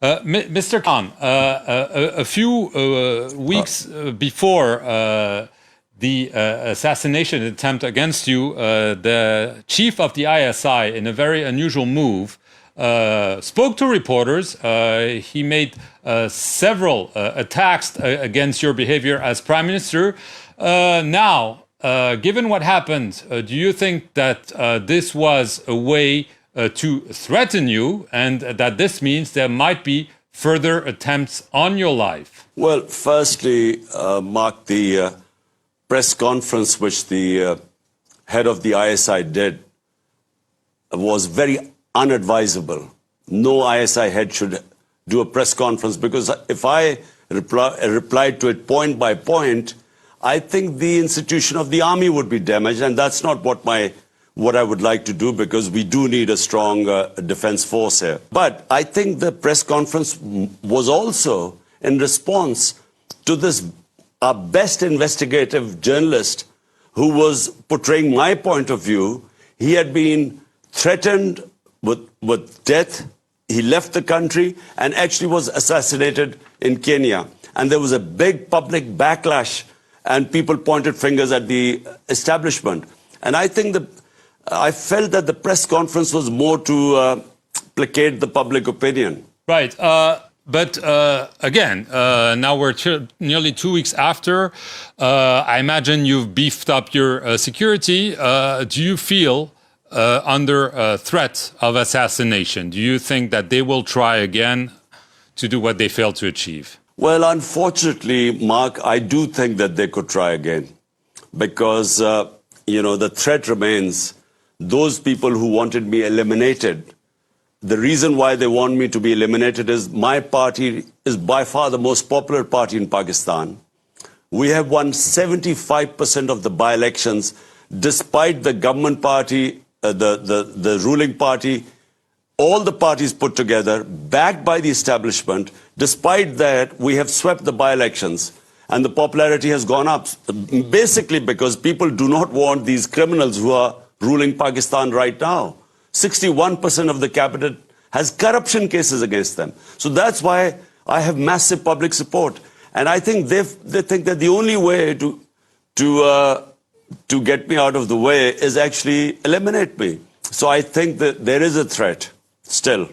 Mr. Khan, a few weeks before the assassination attempt against you, the chief of the ISI, in a very unusual move, spoke to reporters. He made several attacks against your behavior as prime minister. Now, given what happened, do you think that this was a way to threaten you, and that this means there might be further attempts on your life? Well, firstly, Mark, the press conference which the head of the ISI did was very unadvisable. No ISI head should do a press conference, because if I replied to it point by point, I think the institution of the army would be damaged, and that's not what I would like to do, because we do need a strong defense force here. But I think the press conference was also in response to this our best investigative journalist who was portraying my point of view. He had been threatened with death. He left the country and actually was assassinated in Kenya. And there was a big public backlash, and people pointed fingers at the establishment. And I think I felt that the press conference was more to placate the public opinion. Right. But again, now we're nearly 2 weeks after. I imagine you've beefed up your security. Do you feel under threat of assassination? Do you think that they will try again to do what they failed to achieve? Well, unfortunately, Mark, I do think that they could try again, because, the threat remains. Those people who wanted me eliminated, the reason why they want me to be eliminated is my party is by far the most popular party in Pakistan. We have won 75% of the by-elections, despite the government party, the ruling party, all the parties put together, backed by the establishment. Despite that, we have swept the by-elections, and the popularity has gone up, basically because people do not want these criminals who are ruling Pakistan right now. 61% of the cabinet has corruption cases against them. So that's why I have massive public support. And I think they think that the only way to get me out of the way is actually eliminate me. So I think that there is a threat still.